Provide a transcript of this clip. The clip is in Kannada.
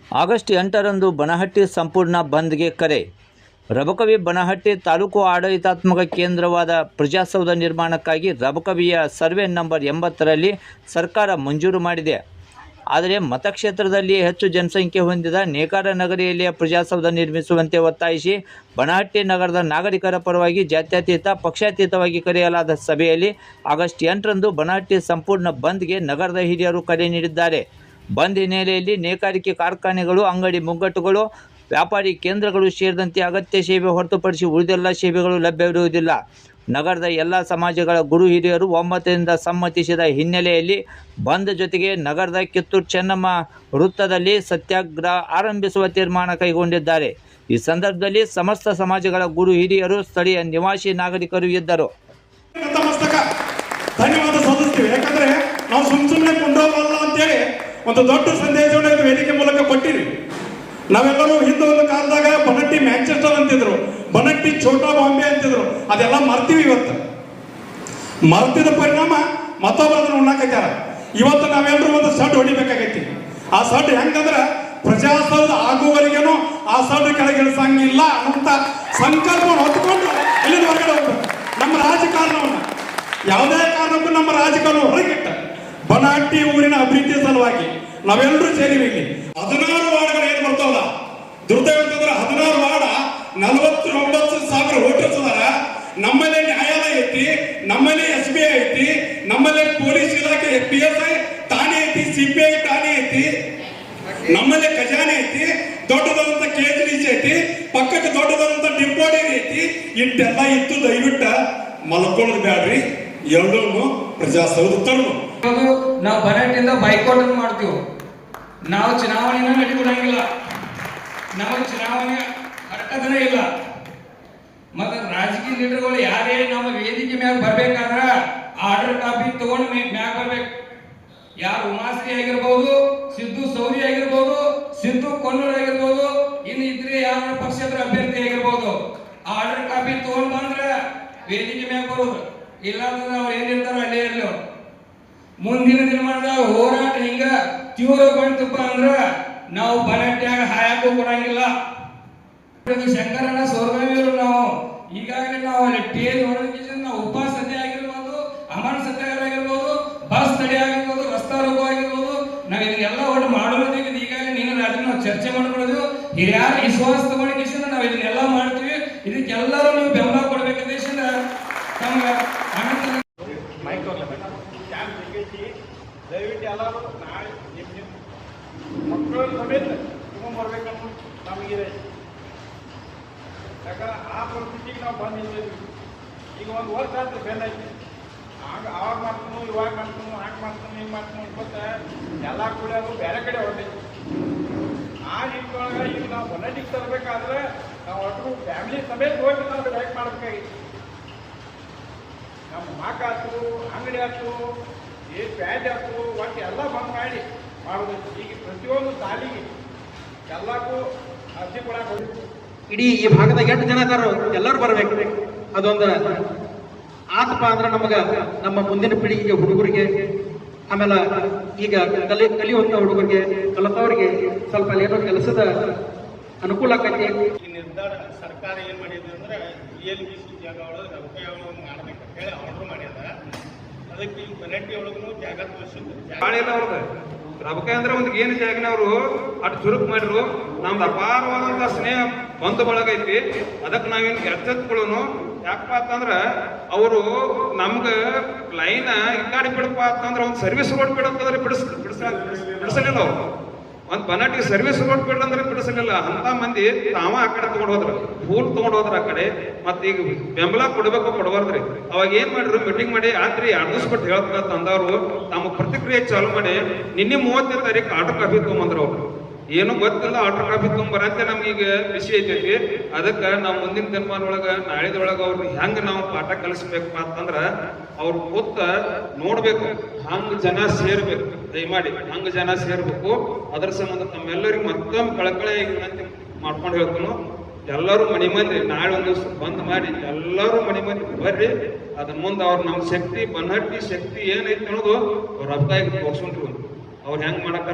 ಆಗಸ್ಟ್ 8ರಂದು ಬನಹಟ್ಟಿ ಸಂಪೂರ್ಣ ಬಂದ್ಗೆ ಕರೆ. ರಬಕವಿ ಬನಹಟ್ಟಿ ತಾಲೂಕು ಆಡಳಿತಾತ್ಮಕ ಕೇಂದ್ರವಾದ ಪ್ರಜಾಸೌಧ ನಿರ್ಮಾಣಕ್ಕಾಗಿ ರಬಕವಿಯ ಸರ್ವೆ ನಂಬರ್ 80ರಲ್ಲಿ ಸರ್ಕಾರ ಮಂಜೂರು ಮಾಡಿದೆ. ಆದರೆ ಮತಕ್ಷೇತ್ರದಲ್ಲಿ ಹೆಚ್ಚು ಜನಸಂಖ್ಯೆ ಹೊಂದಿದ ನೇಕಾರ ನಗರಿಯಲ್ಲಿಯ ಪ್ರಜಾಸೌಧ ನಿರ್ಮಿಸುವಂತೆ ಒತ್ತಾಯಿಸಿ ಬನಹಟ್ಟಿ ನಗರದ ನಾಗರಿಕರ ಪರವಾಗಿ ಜಾತ್ಯತೀತ ಪಕ್ಷಾತೀತವಾಗಿ ಕರೆಯಲಾದ ಸಭೆಯಲ್ಲಿ ಆಗಸ್ಟ್ 8ರಂದು ಬನಹಟ್ಟಿ ಸಂಪೂರ್ಣ ಬಂದ್ಗೆ ನಗರದ ಹಿರಿಯರು ಕರೆ ನೀಡಿದ್ದಾರೆ. ಬಂದ್ ಹಿನ್ನೆಲೆಯಲ್ಲಿ ನೇಕಾರಿಕೆ ಕಾರ್ಖಾನೆಗಳು, ಅಂಗಡಿ ಮುಂಗಟ್ಟುಗಳು, ವ್ಯಾಪಾರಿ ಕೇಂದ್ರಗಳು ಸೇರಿದಂತೆ ಅಗತ್ಯ ಸೇವೆ ಹೊರತುಪಡಿಸಿ ಉಳಿದೆಲ್ಲ ಸೇವೆಗಳು ಲಭ್ಯವಿರುವುದಿಲ್ಲ. ನಗರದ ಎಲ್ಲ ಸಮಾಜಗಳ ಗುರು ಹಿರಿಯರು ಒಮ್ಮತದಿಂದ ಸಮ್ಮತಿಸಿದ ಹಿನ್ನೆಲೆಯಲ್ಲಿ ಬಂದ್ ಜೊತೆಗೆ ನಗರದ ಕಿತ್ತೂರು ಚೆನ್ನಮ್ಮ ವೃತ್ತದಲ್ಲಿ ಸತ್ಯಾಗ್ರಹ ಆರಂಭಿಸುವ ತೀರ್ಮಾನ ಕೈಗೊಂಡಿದ್ದಾರೆ. ಈ ಸಂದರ್ಭದಲ್ಲಿ ಸಮಸ್ತ ಸಮಾಜಗಳ ಗುರು ಹಿರಿಯರು, ಸ್ಥಳೀಯ ನಿವಾಸಿ ನಾಗರಿಕರು ಇದ್ದರು. ಧನ್ಯವಾದ ಸಲ್ಲಿಸ್ತೀವಿ. ಯಾಕಂದ್ರೆ ನಾವು ಸುಮ್ಮನೆ ಕೊಂಡೋಗಲ್ಲ ಅಂತೇಳಿ ಒಂದು ದೊಡ್ಡ ಸಂದೇಶವನ್ನು ವೇದಿಕೆ ಮೂಲಕ ಕೊಟ್ಟಿರಿ. ನಾವೆಲ್ಲರೂ ಹಿಂದೆ ಒಂದು ಕಾಲದಾಗ ಬನಹಟ್ಟಿ ಮ್ಯಾಂಚೆಸ್ಟರ್ ಅಂತಿದ್ರು, ಬನಹಟ್ಟಿ ಛೋಟಾ ಬಾಂಬೆ ಅಂತಿದ್ರು. ಅದೆಲ್ಲ ಮರ್ತೀವಿ. ಇವತ್ತು ಮರ್ತಿದ ಪರಿಣಾಮ ಮತ್ತೊಬ್ಬರನ್ನ ಉಣ್ಣಾಕೈತಾರ. ಇವತ್ತು ನಾವೆಲ್ಲರೂ ಒಂದು ಸಡ್ ಹೊಡಿಬೇಕಾಗೈತಿ. ಆ ಸಡ್ ಹೆಂಗಂದ್ರೆ ಪ್ರಜಾಸೌಧ ಆಗುವವರೆಗೇನು ಆ ಸಡ್ ಕೆಳಗಿಳಿಸಂಗಿಲ್ಲ ಅಂತ ಸಂಕಲ್ಪವನ್ನು ಹೊತ್ತುಕೊಂಡು ಇಲ್ಲಿಂದ ಹೊರಗಡೆ ಹೋಗ್ಬೇಕು. ನಮ್ಮ ರಾಜಕಾರಣವನ್ನು ಯಾವುದೇ ಕಾರಣಕ್ಕೂ ನಮ್ಮ ರಾಜಕಾರಣ ಹೊರಗಿಟ್ಟ ಬನಹಟ್ಟಿ ಊರಿನ ಅಭಿವೃದ್ಧಿ ಸಲುವಾಗಿ ನಾವೆಲ್ಲರೂ ಸೇರಿವಿ. 16 ವಾರ್ಡ್ಗಳು ಏನ್ ಬರ್ತಾವಲ್ಲ, ದುರ್ದೈವ ಅಂತಂದ್ರೆ 16 ವಾರ್ಡ 49,000 ವೋಟರ್ಸ್ ಅದಾರ. ನಮ್ಮಲ್ಲೇ ನ್ಯಾಯಾಲಯ ಐತಿ, ನಮ್ಮಲ್ಲೇ SBI ಐತಿ, ನಮ್ಮಲ್ಲೇ ಪೊಲೀಸ್ ಇಲಾಖೆ PSI ಠಾಣೆ ಐತಿ, CPI ಠಾಣೆ ಐತಿ, ನಮ್ಮಲ್ಲೇ ಖಜಾನೆ ಐತಿ, ದೊಡ್ಡದಾದಂತ KGDC ಐತಿ, ಪಕ್ಕಕ್ಕೆ ದೊಡ್ಡದಾದಂತ ಡಿಪೋಡಿ ಐತಿ. ಇಟ್ಟೆಲ್ಲ ಇತ್ತು. ದಯವಿಟ್ಟು ಮಲ್ಕೊಳ್ಳೋದು ಬ್ಯಾಡ್ರಿ, ಎರಡೂ ಪ್ರಜಾಸೌಧ ತರು. ನಾವು ಬನಹಟ್ಟಿಯಿಂದ ಬೈಕಾಟ್ ಅನ್ನು ಮಾಡ್ತೀವಿ. ನಾವು ಚುನಾವಣೆನ ನಡೀಕೊಡಂಗಿಲ್ಲ, ನಮಗೆ ಚುನಾವಣೆ ಹರಕದನೇ ಇಲ್ಲ. ಮತ್ತೆ ರಾಜಕೀಯ ಲೀಡರ್ಗಳು ಯಾರೇ ನಮ್ಮ ವೇದಿಕೆ ಮ್ಯಾಗ ಬರ್ಬೇಕಾದ್ರ ಆರ್ಡರ್ ಕಾಪಿ ತಗೊಂಡು ಮ್ಯಾಗ ಬರ್ಬೇಕು. ಯಾರು ಉಮಾಶ್ರೀ ಆಗಿರ್ಬೋದು, ಸಿದ್ದು ಸೌದಿ ಆಗಿರ್ಬೋದು, ಸಿದ್ದು ಕೊನ್ನೂರ್ ಆಗಿರ್ಬೋದು, ಇನ್ನು ಇದ್ರೆ ಯಾರ ಪಕ್ಷೇತರ ಅಭ್ಯರ್ಥಿ ಆಗಿರ್ಬೋದು, ಆರ್ಡರ್ ಕಾಪಿ ತಗೊಂಡ್ ಬಂದ್ರೆ ವೇದಿಕೆ ಮ್ಯಾಗ ಬರೋದು. ಇಲ್ಲಾಂದ್ರೆ ಅವ್ರು ಏನಿರ್ತಾರ ಅಲ್ಲೇ ಇರ್ಲಿ. ಮುಂದಿನ ದಿನಮಾನದಾಗ ಹೋರಾಟ ಹಿಂಗ ತೀವ್ರ ಬಂತಪ್ಪ ಅಂದ್ರ ನಾವು ಬನಹಟ್ಟಿಯಾಗ ಹಾಯಾಕೂ ಕೊಡಂಗಿಲ್ಲ. ಶಂಕರಣ್ಣ ಸೌರಭ್ಯರು ನಾವು ಈಗಾಗಲೇ ನಾವು ಅಲ್ಲಿ ಟೇಜ್ ಹೊರಡಿಸಿ ನಾವು ಉಪವಾಸ ಸತ್ಯ ಆಗಿರ್ಬೋದು, ಅಮರ ಸತ್ಯಾಗ್ರಹ ಆಗಿರ್ಬೋದು, ಬಸ್ ತಡೆ ಆಗಿರ್ಬೋದು, ರಸ್ತಾ ರೋಗೋ ಆಗಿರ್ಬೋದು, ನಾವು ಇದನ್ನೆಲ್ಲ ಒಟ್ಟು ಮಾಡೋದಿಗೆ ಈಗಾಗಲೇ ನೀನು ರಾಜ್ಯ ನಾವು ಚರ್ಚೆ ಮಾಡ್ಕೊಳ್ಳೋದು. ಹಿರಿಯರ ವಿಶ್ವಾಸ ತಗೊಂಡಿಸಿಂದ ನಾವು ಇದನ್ನೆಲ್ಲ ಮಾಡ್ತೀವಿ. ಇದಕ್ಕೆಲ್ಲರೂ ನೀವು ಬೆಂಬಲ ಕೊಡ್ಬೇಕು. ದೇಶದಿಂದ ನಮ್ಗೆ ದಯವಿಟ್ಟು ಎಲ್ಲರೂ ನಾಳೆ ನಿಮ್ಮ ಮಕ್ಕಳ ಸಮೇತ ತಗೊಂಡ್ಬರ್ಬೇಕನ್ನೋ ನಮಗಿದೆ. ಯಾಕಂದ್ರೆ ಆ ಪರಿಸ್ಥಿತಿಗೆ ನಾವು ಬಂದಿದ್ದೀವಿ. ಈಗ ಒಂದು ವರ್ಷ ಆಯ್ತು ಬೇಲೈತಿ. ಆವಾಗ ಮಾಡ್ತಾನು, ಇವಾಗ ಮಾಡ್ತಾನು, ಹಾಗೆ ಮಾಡ್ತಾನು, ಹಿಂಗೆ ಮಾಡ್ತಾನು. ಇವತ್ತು ಎಲ್ಲ ಕೂಡ ಅದು ಬೇರೆ ಕಡೆ ಹೊರಟೈತಿ. ಆ ನಿಟ್ಟಿನೊಳಗೆ ಈಗ ನಾವು ಬನಹಟ್ಟಿಗೆ ತರಬೇಕಾದ್ರೆ ನಾವು ಒಟ್ಟು ಫ್ಯಾಮಿಲಿ ಸಮೇತ ಹೋಗಿ ನಾವು ಲೈಕ್ ಮಾಡಬೇಕಾಗಿತ್ತು. ನಮ್ಮ ಮಾಕಾತು, ಅಂಗಡಿ ಆಯ್ತು, ಪ್ಯಾಜ್ ಆಯ್ತು, ಒಟ್ಟು ಎಲ್ಲ ಬಂದ್ ಮಾಡಿ ಮಾಡೋದು. ಈಗ ಪ್ರತಿಯೊಂದು ಸಾಲಿಗೆ ಎಲ್ಲಕ್ಕೂ ಅರ್ಜಿ ಕೊಡಕ್ಕೆ ಹೋಗಿ ಇಡೀ ಈ ಭಾಗದಾಗ 8 ಜನ ಇದಾರ, ಎಲ್ಲರೂ ಬರ್ಬೇಕು. ಅದೊಂದು ಆತಪ ಅಂದ್ರೆ ನಮ್ಮ ಮುಂದಿನ ಪೀಳಿಗೆಗೆ, ಹುಡುಗರಿಗೆ, ಆಮೇಲೆ ಈಗ ಕಲಿಯುವಂತ ಹುಡುಗರಿಗೆ, ಕಲಿತವ್ರಿಗೆ ಸ್ವಲ್ಪ ಏನೋ ಕೆಲಸದ ಅನುಕೂಲ ಆಕೈತಿ. ಈ ನಿರ್ಧಾರ ಸರ್ಕಾರ ಏನ್ ಮಾಡಿದೆ ಅಂದ್ರೆ ELBC ಜಾಗ ಒಳಗೆ ರೊಕ್ಕ ಮಾಡ್ಬೇಕಂತ ಹೇಳಿ ಆರ್ಡರ್ ಮಾಡ್ಯದ. ಅದಕ್ಕೆ ಈ ಬನಹಟ್ಟಿ ಒಳಗೂ ಜಾಗ ತೋರಿಸಿದ್ರು. ರಬಕ ಅಂದ್ರೆ ಒಂದು ಏನು ಜಾಗನ ಅವರು ಅಷ್ಟು ಚುರುಕು ಮಾಡಿರು. ನಮ್ದು ಅಪಾರವಾದಂತ ಸ್ನೇಹ ಬಂಧು ಬಳಗ ಐತಿ. ಅದಕ್ಕೆ ನಾವೇನು ಎಚ್ಚೆತ್ಕೊಳ್ಳೋನು. ಯಾಕಪ್ಪ ಅಂತಂದ್ರ ಅವರು ನಮ್ಗೆ ಲೈನ್ ಈ ಗಾಡಿ ಬಿಡಪ್ಪ ಅಂತಂದ್ರೆ ಒಂದು ಸರ್ವಿಸ್ ರೋಡ್ ಬಿಡಂತಂದ್ರೆ ಬಿಡಿಸಲಿಲ್ಲ. ಅವ್ರು ಒಂದು ಬನಹಟ್ಟಿ ಸರ್ವಿಸ್ ರೋಡ್ ಬಿಡಂದ್ರೆ ಬಿಡಿಸಲಿಲ್ಲ. ಅಂತ ಮಂದಿ ತಾವ ಆ ಕಡೆ ತಗೊಂಡು ಹೋದ್ರ, ಫೂಲ್ ತಗೊಂಡು ಹೋದ್ರ ಆ ಕಡೆ. ಮತ್ತೆ ಈಗ ಬೆಂಬಲ ಕೊಡ್ಬೇಕು ಕೊಡಬಾರ್ದ್ರಿ. ಅವಾಗ ಏನ್ ಮಾಡಿದ್ರು, ಮೀಟಿಂಗ್ ಮಾಡಿ ಆತ್ರಿ 2 ದಿವಸ ಬಿಟ್ಟು ಹೇಳ್ತಕ್ಕ ತಂದವರು ತಮ್ಮ ಪ್ರತಿಕ್ರಿಯೆ ಚಾಲು ಮಾಡಿ ನಿನ್ನೆ 30ನೇ ತಾರೀಕು ಆರ್ಡರ್ ಕಾಪಿ ತಗೊಂಬಂದ್ರ. ಅವ್ರು ಏನೂ ಗೊತ್ತಿಲ್ಲ, ಆರ್ಡರ್ ಕಾಪಿ ತಗೊಂಬರಂತೆ ನಮ್ಗೀಗ ಖುಷಿ ಐತೈತಿ. ಅದಕ್ಕೆ ನಾವು ಮುಂದಿನ ದಿನಮಾನೊಳಗ ನಾಳೆದೊಳಗ ಅವ್ರಿಗೆ ಹೆಂಗ ನಾವು ಪಾಠ ಕಲಿಸ್ಬೇಕಪ್ಪ ಅಂತಂದ್ರ ಅವ್ರು ಕೂತ ನೋಡ್ಬೇಕು, ಹಂಗ ಜನ ಸೇರ್ಬೇಕು. ದಯಮಾಡಿ ಹಂಗ ಜನ ಸೇರ್ಬೇಕು. ಅದ್ರ ಸಂಬಂಧ ತಮ್ಮೆಲ್ಲರಿಗೂ ಮತ್ತೊಮ್ಮೆ ಕಳಕಳಿ ಮಾಡ್ಕೊಂಡು ಹೇಳ್ತಾನು. ಎಲ್ಲರೂ ಮನೆ ಮಂದಿ ನಾಳೆ ಒಂದು ದಿವಸ ಬಂದ್ ಮಾಡಿ ಎಲ್ಲರೂ ಮನೆ ಮಂದಿ ಬರ್ರಿ. ಅದ್ರ ಮುಂದೆ ಅವ್ರು ನಮ್ಮ ಶಕ್ತಿ, ಬನಹಟ್ಟಿ ಶಕ್ತಿ ಏನೈತಿ ಅನ್ನೋದು ಅವ್ರ ಅಭಿಪ್ರಾಯ ತೋರ್ಸ್ಕೊಂಡ್ರು. ಅವ್ರು ಹೆಂಗ್ ಮಾಡಕ